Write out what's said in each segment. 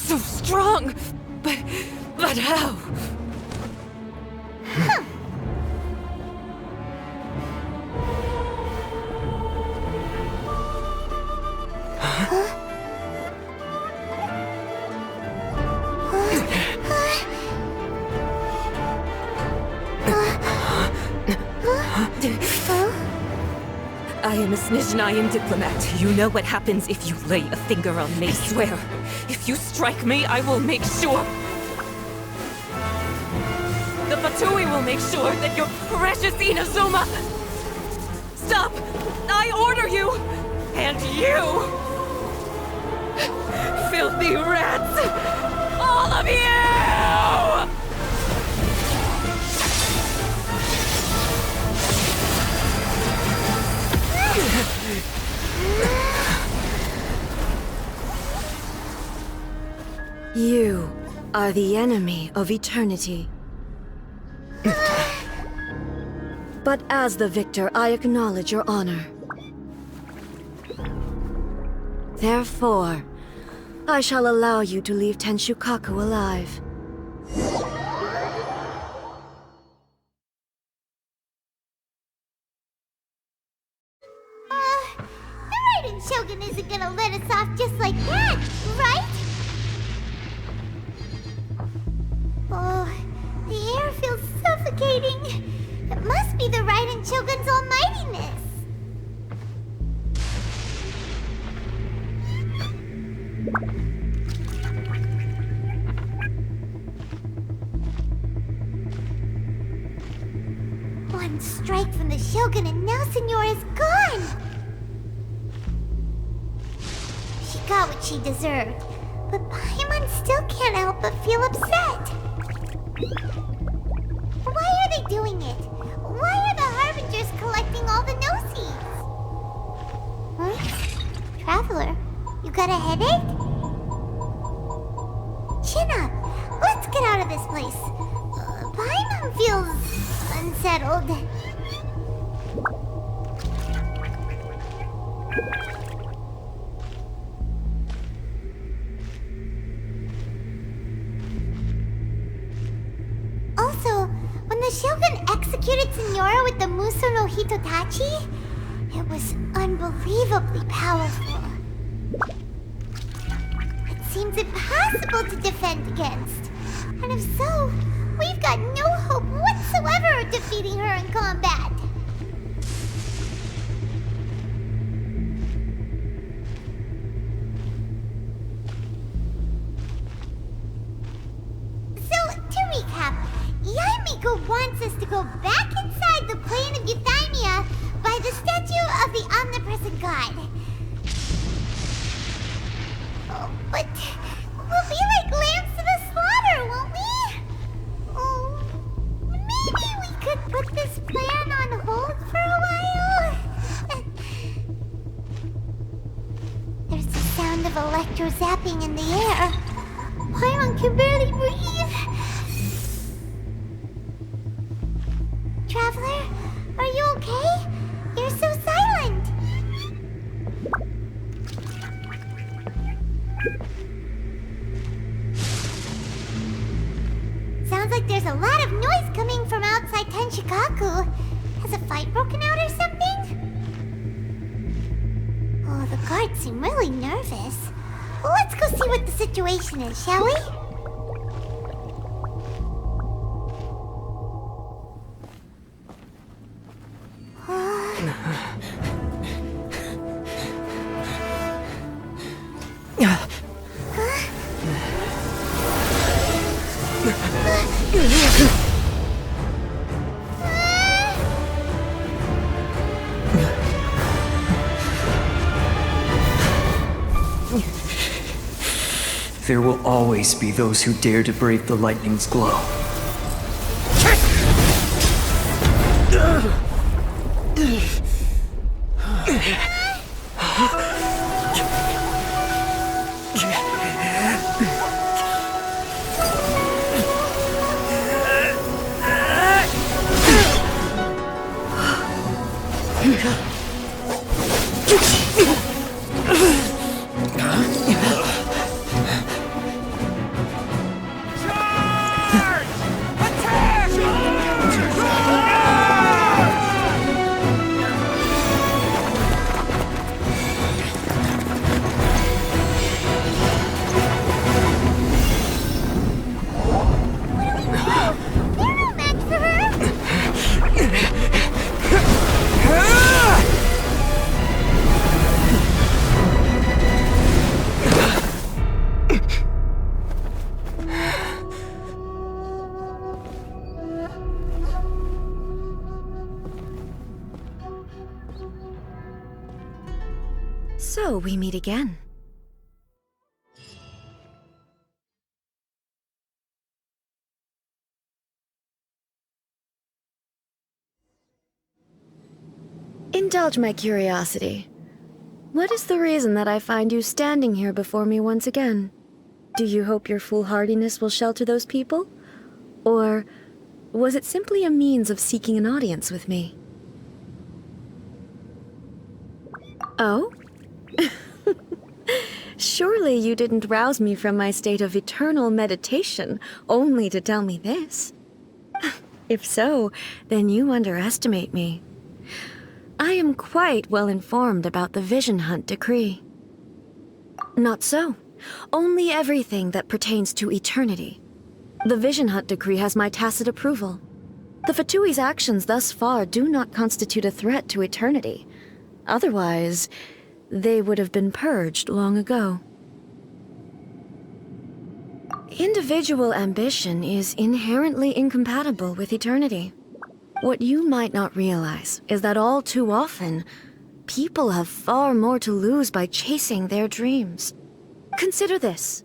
so strong! But how? Huh. I am a Snezhnayan diplomat. You know what happens if you lay a finger on me. I swear, if you strike me, I will make sure... The Fatui will make sure that your precious Inazuma... Stop! I order you! And you! Filthy rats! All of you! You are the enemy of eternity. But as the victor, I acknowledge your honor. Therefore, I shall allow you to leave Tenshukaku alive. The Raiden Shogun isn't gonna let us off just like that, right? Oh, the air feels suffocating. It must be the Raiden Shogun's almightiness. One strike from the Shogun and now Senyora's gone! She got what she deserved, but Paimon still can't help but feel upset. Why are they doing it? Why are the Harbingers collecting all the no-seeds? Huh? Traveler, you got a headache? Chin up! Let's get out of this place. Paimon feels... unsettled. Also, when the Shogun executed Senyora with the Muso no Hitotachi, it was unbelievably powerful. It seems impossible to defend against. And if so, we've got no hope whatsoever of defeating her in combat. So, to recap, Yaemiko wants us to go back inside the plane of Euthymia by the statue of the omnipresent god. Oh, but we'll be like lambs to the slaughter, won't we? Oh, maybe we could put this plan on hold for a while? There's the sound of electro-zapping in the air. Paimon can barely breathe. Traveler, are you okay? You're so silent. Sounds like there's a lot of noise coming from outside Tenshukaku. Has a fight broken out or something? Oh, the guards seem really nervous. Well, let's go see what the situation is, shall we? There will always be those who dare to brave the lightning's glow. So we meet again. Indulge my curiosity. What is the reason that I find you standing here before me once again? Do you hope your foolhardiness will shelter those people? Or was it simply a means of seeking an audience with me? Oh? Surely you didn't rouse me from my state of eternal meditation only to tell me this. If so, then you underestimate me. I am quite well informed about the Vision Hunt decree. Not so. Only everything that pertains to eternity. The Vision Hunt decree has my tacit approval. The Fatui's actions thus far do not constitute a threat to eternity. Otherwise, they would have been purged long ago. Individual ambition is inherently incompatible with eternity. What you might not realize is that all too often, people have far more to lose by chasing their dreams. Consider this.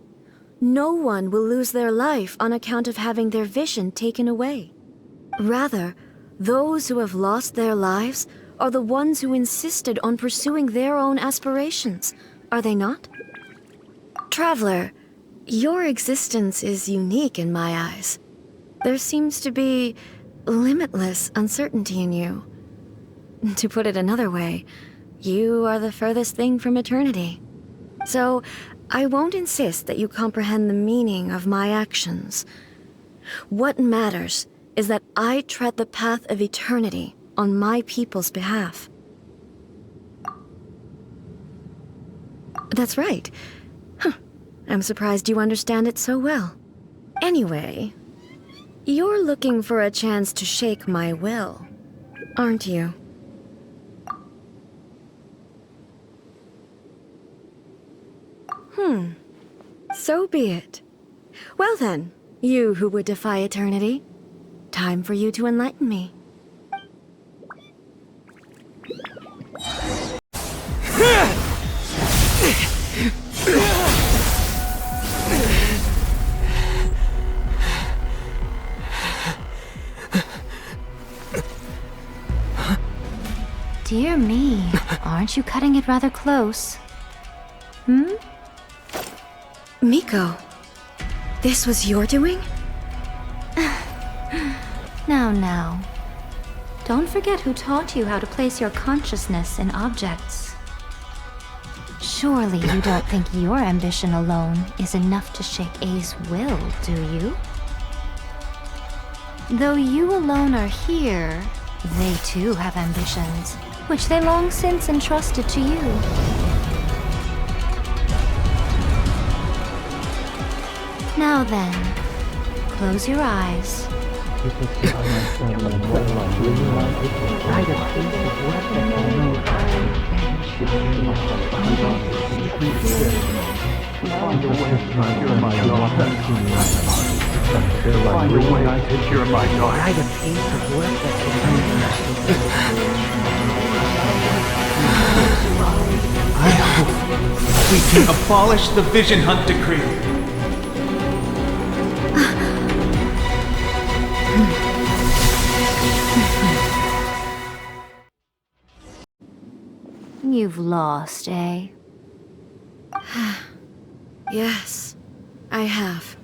No one will lose their life on account of having their vision taken away. Rather, those who have lost their lives are the ones who insisted on pursuing their own aspirations, are they not? Traveler, your existence is unique in my eyes. There seems to be limitless uncertainty in you. To put it another way, you are the furthest thing from eternity. So, I won't insist that you comprehend the meaning of my actions. What matters is that I tread the path of eternity on my people's behalf. That's right. I'm surprised you understand it so well. Anyway, you're looking for a chance to shake my will, aren't you? So be it. Well then, you who would defy eternity, time for you to enlighten me. Dear me, aren't you cutting it rather close? Miko, this was your doing? Now. Don't forget who taught you how to place your consciousness in objects. Surely you don't think your ambition alone is enough to shake A's will, do you? Though you alone are here, they too have ambitions, which they long since entrusted to you. Now then, close your eyes. I hope we can abolish the Vision Hunt decree. You've lost, eh? Yes, I have.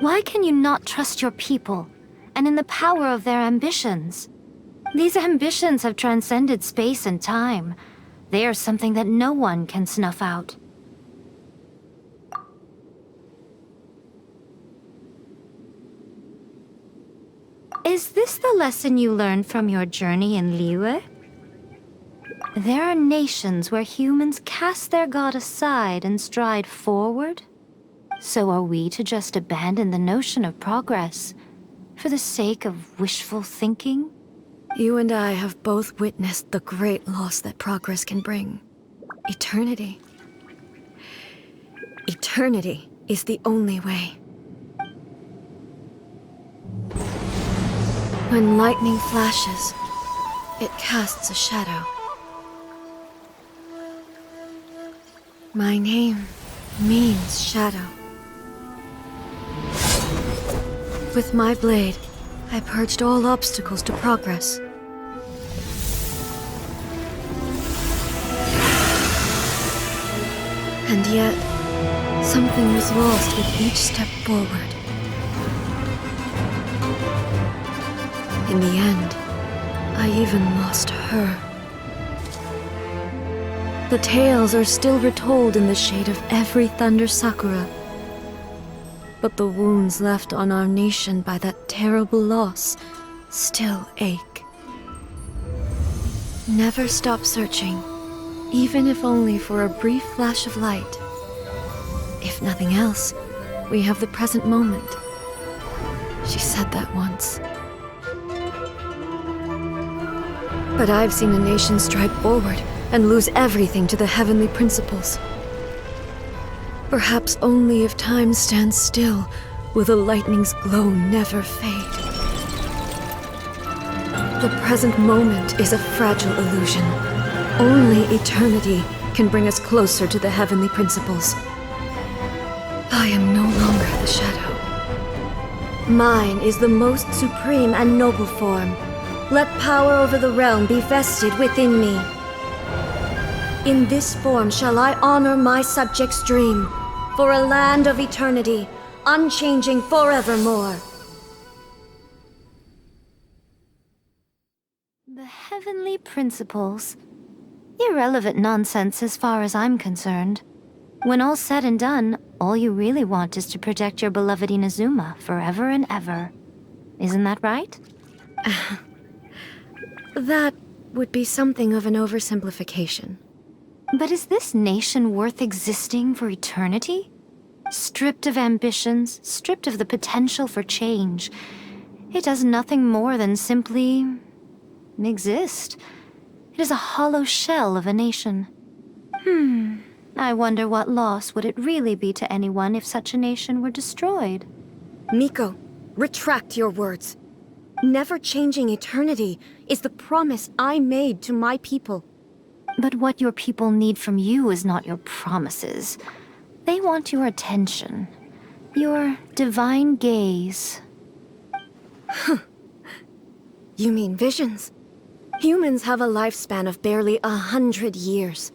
Why can you not trust your people, and in the power of their ambitions? These ambitions have transcended space and time. They are something that no one can snuff out. Is this the lesson you learned from your journey in liek? There are nations where humans cast their god aside and stride forward. So are we to just abandon the notion of progress for the sake of wishful thinking? You and I have both witnessed the great loss that progress can bring. Eternity. Eternity is the only way. When lightning flashes, it casts a shadow. My name means shadow. With my blade, I purged all obstacles to progress. And yet, something was lost with each step forward. In the end, I even lost her. The tales are still retold in the shade of every thunder sakura. But the wounds left on our nation by that terrible loss still ache. Never stop searching, even if only for a brief flash of light. If nothing else, we have the present moment. She said that once. But I've seen a nation stride forward and lose everything to the heavenly principles. Perhaps only if time stands still will the lightning's glow never fade. The present moment is a fragile illusion. Only eternity can bring us closer to the heavenly principles. I am no longer the shadow. Mine is the most supreme and noble form. Let power over the realm be vested within me. In this form shall I honor my subjects' dream, for a land of eternity, unchanging forevermore. The heavenly principles. Irrelevant nonsense as far as I'm concerned. When all's said and done, all you really want is to protect your beloved Inazuma forever and ever. Isn't that right? That would be something of an oversimplification. But is this nation worth existing for eternity? Stripped of ambitions, stripped of the potential for change, it does nothing more than simply exist. It is a hollow shell of a nation. I wonder what loss would it really be to anyone if such a nation were destroyed? Miko, retract your words. Never changing eternity is the promise I made to my people. But what your people need from you is not your promises. They want your attention. Your divine gaze. You mean visions? Humans have a lifespan of barely 100 years.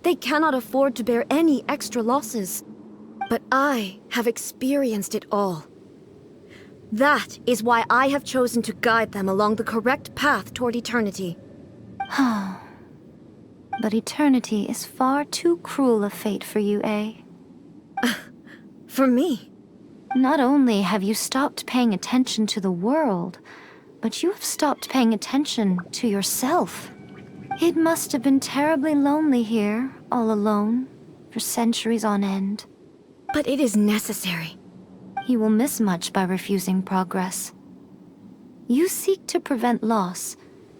They cannot afford to bear any extra losses. But I have experienced it all. That is why I have chosen to guide them along the correct path toward eternity. But eternity is far too cruel a fate for you, eh? For me? Not only have you stopped paying attention to the world, but you have stopped paying attention to yourself. It must have been terribly lonely here, all alone, for centuries on end. But it is necessary. You will miss much by refusing progress. You seek to prevent loss,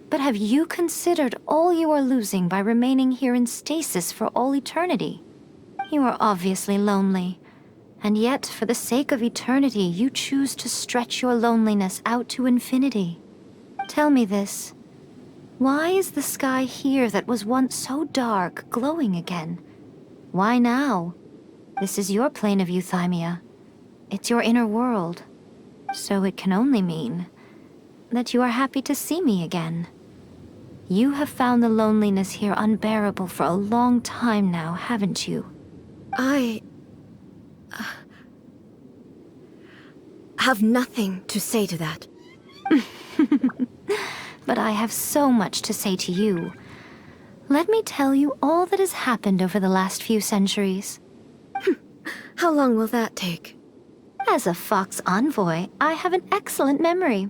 but have you considered all you are losing by remaining here in stasis for all eternity? You are obviously lonely, and yet for the sake of eternity you choose to stretch your loneliness out to infinity. Tell me this. Why is the sky here that was once so dark glowing again? Why now? This is your plane of euthymia. It's your inner world. So it can only mean that you are happy to see me again. You have found the loneliness here unbearable for a long time now, haven't you? I have nothing to say to that. But I have so much to say to you. Let me tell you all that has happened over the last few centuries. How long will that take? As a Fox envoy, I have an excellent memory.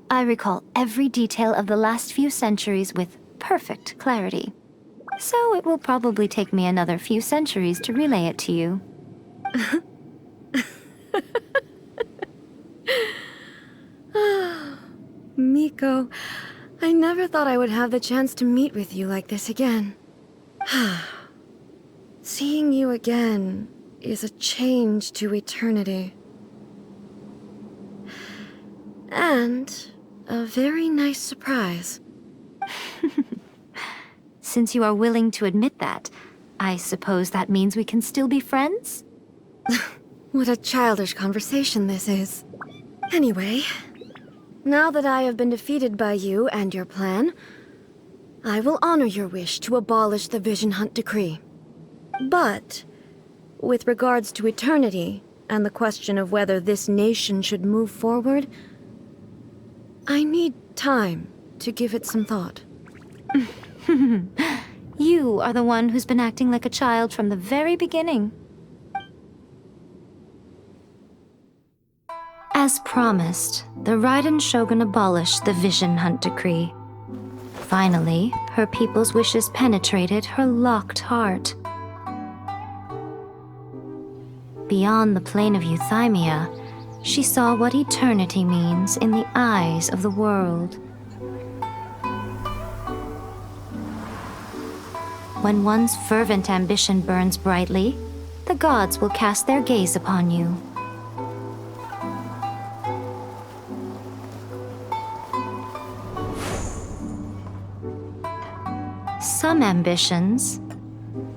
I recall every detail of the last few centuries with perfect clarity. So it will probably take me another few centuries to relay it to you. Miko, I never thought I would have the chance to meet with you like this again. Seeing you again is a change to eternity. And a very nice surprise. Since you are willing to admit that, I suppose that means we can still be friends? What a childish conversation this is. Anyway, now that I have been defeated by you and your plan, I will honor your wish to abolish the Vision Hunt Decree. But, with regards to eternity and the question of whether this nation should move forward, I need time to give it some thought. You are the one who's been acting like a child from the very beginning. As promised, the Raiden Shogun abolished the Vision Hunt Decree. Finally, her people's wishes penetrated her locked heart. Beyond the plane of euthymia, she saw what eternity means in the eyes of the world. When one's fervent ambition burns brightly, the gods will cast their gaze upon you. Some ambitions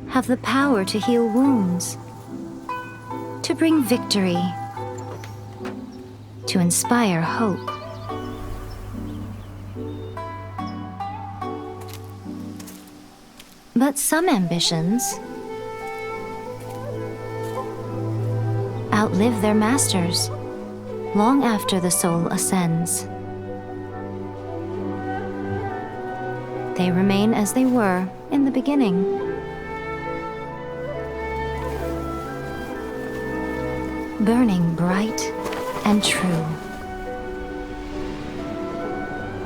have the power to heal wounds, to bring victory, to inspire hope. But some ambitions outlive their masters long after the soul ascends. They remain as they were in the beginning. Burning bright and true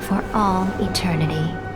for all eternity.